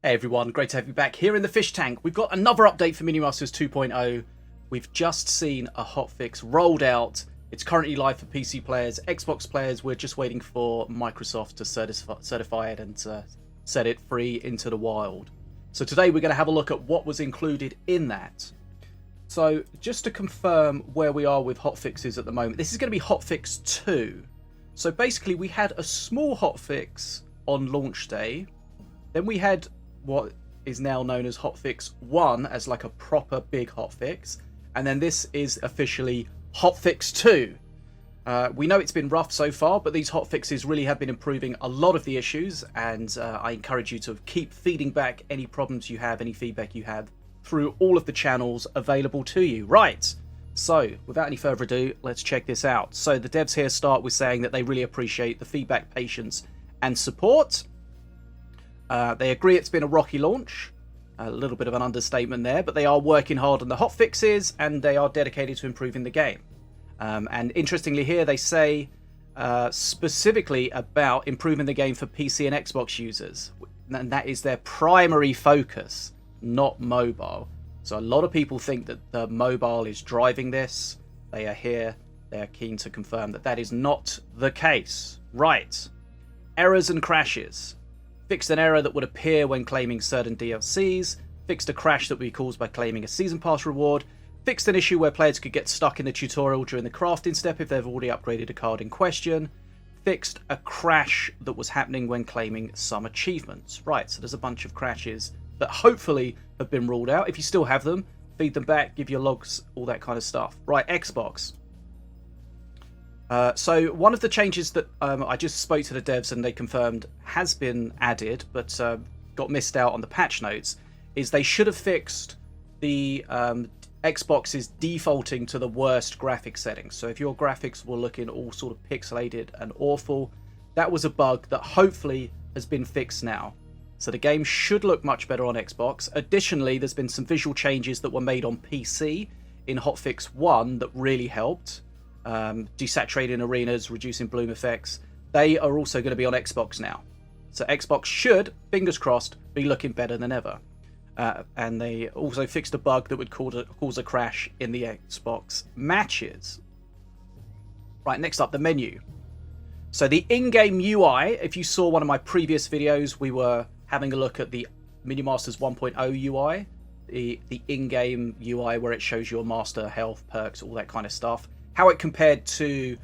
Hey everyone, great to have you back here in the fish tank. We've got another update for Minion Masters 2.0. We've just seen a hotfix rolled out. It's currently live for PC players, Xbox players. We're just waiting for Microsoft to certify it and set it free into the wild. So today we're going to have a look at what was included in that. So just to confirm where we are with hotfixes at the moment, this is going to be hotfix 2. So basically we had a small hotfix on launch day. Then we had what is now known as hotfix 1 as like a proper big hotfix, and then this is officially hotfix 2. We know it's been rough so far, but these hotfixes really have been improving a lot of the issues, and I encourage you to keep feeding back any problems you have, any feedback you have through all of the channels available to you. Right, so without any further ado, let's check this out. So the devs here start with saying that they really appreciate the feedback, patience and support. They agree it's been a rocky launch, a little bit of an understatement there, but they are working hard on the hotfixes and they are dedicated to improving the game. And interestingly here they say specifically about improving the game for PC and Xbox users, and that is their primary focus, not mobile. So a lot of people think that the mobile is driving this. They are here, they are keen to confirm that that is not the case. Right, errors and crashes. Fixed an error that would appear when claiming certain DLCs, fixed a crash that would be caused by claiming a season pass reward, fixed an issue where players could get stuck in the tutorial during the crafting step if they've already upgraded a card in question, fixed a crash that was happening when claiming some achievements. Right, so there's a bunch of crashes that hopefully have been ruled out. If you still have them, feed them back, give your logs, all that kind of stuff. Right, Xbox. So one of the changes that I just spoke to the devs and they confirmed has been added but got missed out on the patch notes is they should have fixed the Xbox's defaulting to the worst graphics settings. So if your graphics were looking all sort of pixelated and awful, that was a bug that hopefully has been fixed now. So the game should look much better on Xbox. Additionally, there's been some visual changes that were made on PC in hotfix 1 that really helped. Desaturating arenas, reducing bloom effects. They are also going to be on Xbox now. So Xbox should, fingers crossed, be looking better than ever. And they also fixed a bug that would cause a crash in the Xbox matches. Right, next up, the menu. So the in-game UI, if you saw one of my previous videos, we were having a look at the Minion Masters 1.0 UI. The in-game UI where it shows your master health, perks, all that kind of stuff. How it compared to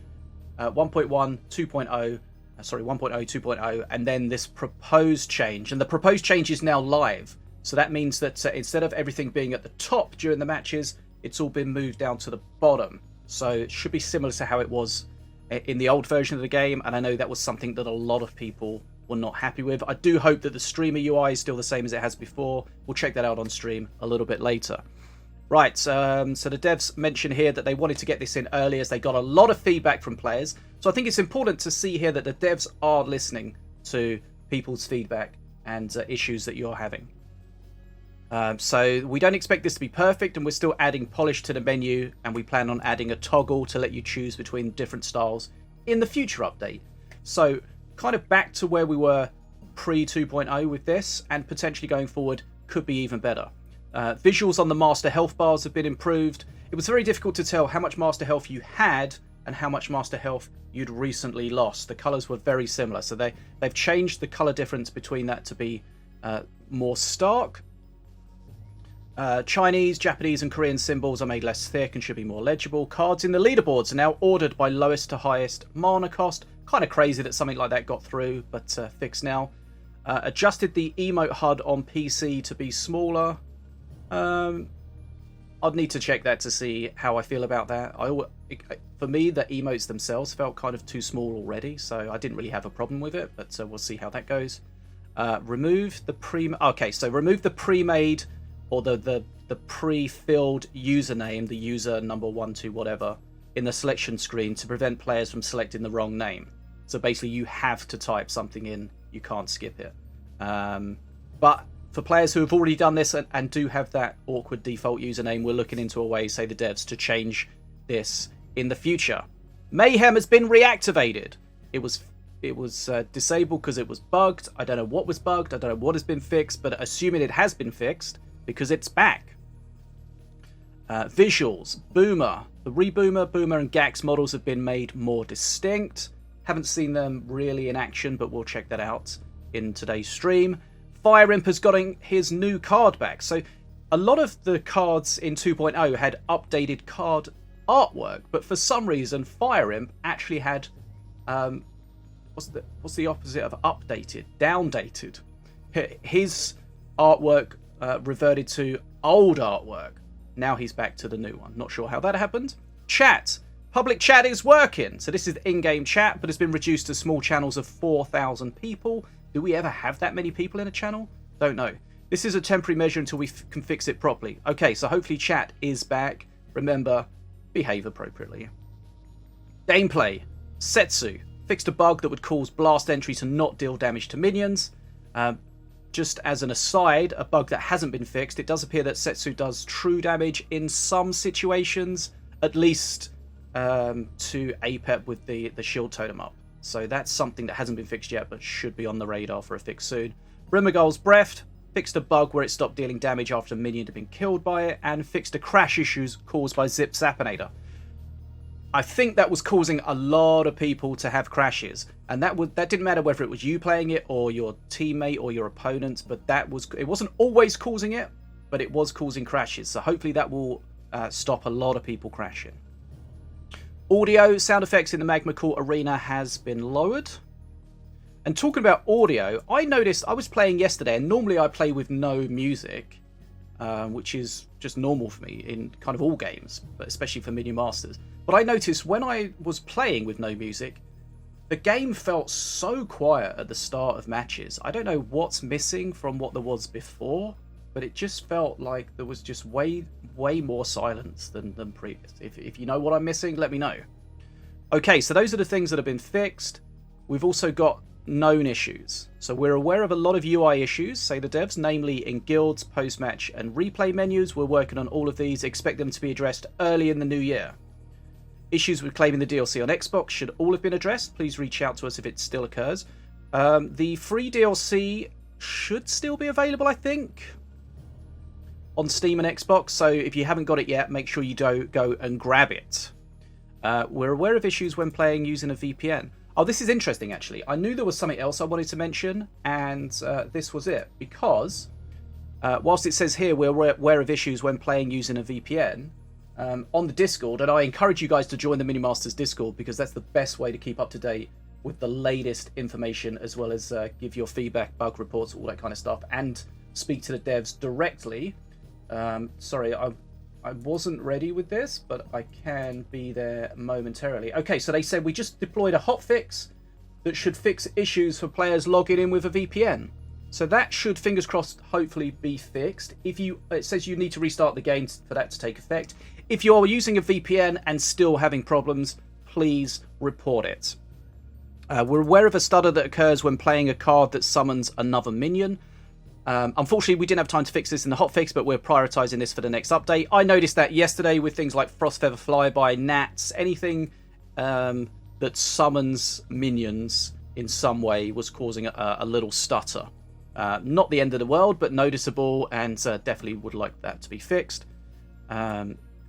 1.1, 2.0, 2.0, and then this proposed change. And the proposed change is now live. So that means that instead of everything being at the top during the matches, it's all been moved down to the bottom. So it should be similar to how it was in the old version of the game. And I know that was something that a lot of people were not happy with. I do hope that the streamer UI is still the same as it has before. We'll check that out on stream a little bit later. Right, so the devs mention here that they wanted to get this in early as they got a lot of feedback from players. So I think it's important to see here that the devs are listening to people's feedback and issues that you're having. So we don't expect this to be perfect, and we're still adding polish to the menu, and we plan on adding a toggle to let you choose between different styles in the future update. So kind of back to where we were pre 2.0 with this, and potentially going forward could be even better. Visuals on the master health bars have been improved. It was very difficult to tell how much master health you had and how much master health you'd recently lost. The colours were very similar, so they've changed the colour difference between that to be more stark. Chinese, Japanese and Korean symbols are made less thick and should be more legible. Cards in the leaderboards are now ordered by lowest to highest mana cost. Kind of crazy that something like that got through, but fixed now. Adjusted the emote HUD on PC to be smaller. I'd need to check that to see how I feel about that. For me, the emotes themselves felt kind of too small already, so I didn't really have a problem with it, but we'll see how that goes. Remove the remove the pre-made or the pre-filled username, the user number 1, 2, whatever, in the selection screen to prevent players from selecting the wrong name. So basically you have to type something in, you can't skip it. But for players who have already done this and do have that awkward default username, we're looking into a way, say the devs, to change this in the future. Mayhem has been reactivated. It was disabled because it was bugged. I don't know what was bugged. I don't know what has been fixed, but assuming it has been fixed because it's back. Visuals, Boomer. The Reboomer, Boomer, and Gax models have been made more distinct. Haven't seen them really in action, but we'll check that out in today's stream. Fire Imp has gotten his new card back. So a lot of the cards in 2.0 had updated card artwork, but for some reason Fire Imp actually had what's the opposite of updated? Downdated. His artwork reverted to old artwork. Now he's back to the new one. Not sure how that happened. Chat. Public chat is working. So this is in-game chat, but it's been reduced to small channels of 4,000 people. Do we ever have that many people in a channel? Don't know. This is a temporary measure until we can fix it properly. Okay, so hopefully chat is back. Remember, behave appropriately. Gameplay. Setsu fixed a bug that would cause blast entry to not deal damage to minions. Just as an aside, a bug that hasn't been fixed, it does appear that Setsu does true damage in some situations, at least to APEP with the shield totem up. So that's something that hasn't been fixed yet, but should be on the radar for a fix soon. Brimagol's Breath fixed a bug where it stopped dealing damage after a minion had been killed by it, and fixed a crash issues caused by Zip Zapinator. I think that was causing a lot of people to have crashes, and that didn't matter whether it was you playing it or your teammate or your opponent, but it wasn't always causing it, but it was causing crashes. So hopefully that will stop a lot of people crashing. Audio, sound effects in the Magma Court Arena has been lowered. And talking about audio, I noticed I was playing yesterday, and normally I play with no music, which is just normal for me in kind of all games, but especially for Minion Masters. But I noticed when I was playing with no music, the game felt so quiet at the start of matches. I don't know what's missing from what there was before, but it just felt like there was just way more silence than previous. If you know what I'm missing, let me know. Okay, so those are the things that have been fixed. We've also got known issues. So we're aware of a lot of UI issues, say the devs, namely in guilds, post-match, and replay menus. We're working on all of these, expect them to be addressed early in the new year. Issues with claiming the DLC on Xbox should all have been addressed. Please reach out to us if it still occurs. The free DLC should still be available, I think, on Steam and Xbox. So if you haven't got it yet, make sure you go and grab it. We're aware of issues when playing using a VPN. Oh, this is interesting, actually. I knew there was something else I wanted to mention, and this was it. Because whilst it says here we're aware of issues when playing using a VPN, on the Discord, and I encourage you guys to join the Minion Masters Discord because that's the best way to keep up to date with the latest information, as well as give your feedback, bug reports, all that kind of stuff, and speak to the devs directly. Sorry, I wasn't ready with this, but I can be there momentarily. Okay, so they said we just deployed a hotfix that should fix issues for players logging in with a VPN. So that should, fingers crossed, hopefully be fixed. It says you need to restart the game for that to take effect. If you're using a VPN and still having problems, please report it. We're aware of a stutter that occurs when playing a card that summons another minion. Unfortunately, we didn't have time to fix this in the hotfix, but we're prioritizing this for the next update. I noticed that yesterday with things like Frostfeather Flyby, Gnats, anything that summons minions in some way was causing a little stutter. Not the end of the world, but noticeable, and definitely would like that to be fixed.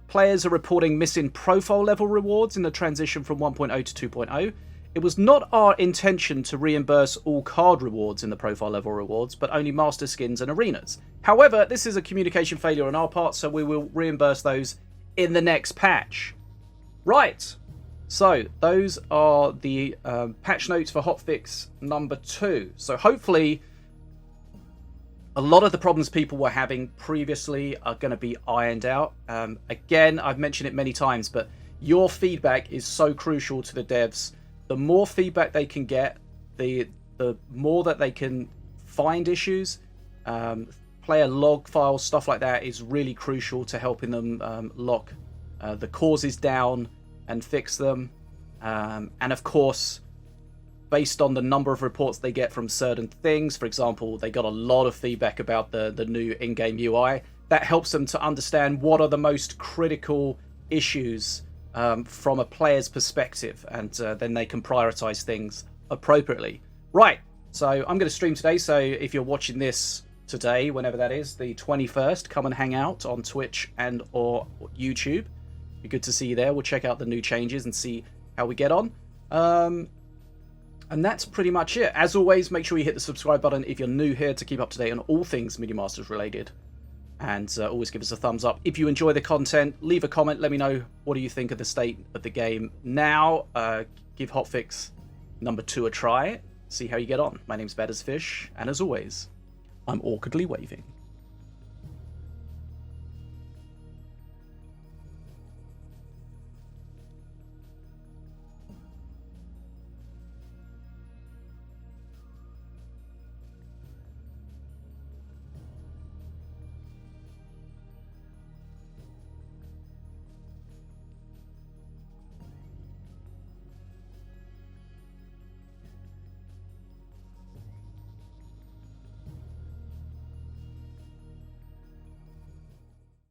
Players are reporting missing profile level rewards in the transition from 1.0 to 2.0. It was not our intention to reimburse all card rewards in the profile level rewards, but only master skins and arenas. However, this is a communication failure on our part, so we will reimburse those in the next patch. Right, so those are the patch notes for hotfix number 2. So hopefully a lot of the problems people were having previously are going to be ironed out. Again, I've mentioned it many times, but your feedback is so crucial to the devs. The more feedback they can get, the more that they can find issues. Player log files, stuff like that is really crucial to helping them lock the causes down and fix them. And of course, based on the number of reports they get from certain things, for example, they got a lot of feedback about the new in-game UI. That helps them to understand what are the most critical issues from a player's perspective, and then they can prioritize things appropriately. Right, so I'm going to stream today, so if you're watching this today, whenever that is, the 21st, come and hang out on Twitch and or YouTube. Be good to see you there. We'll check out the new changes and see how we get on. And that's pretty much it. As always, make sure you hit the subscribe button if you're new here to keep up to date on all things Minion Masters related. And always give us a thumbs up. If you enjoy the content, leave a comment. Let me know what do you think of the state of the game now. Give Hotfix number 2 a try. See how you get on. My name's Bad as Fish. And as always, I'm awkwardly waving.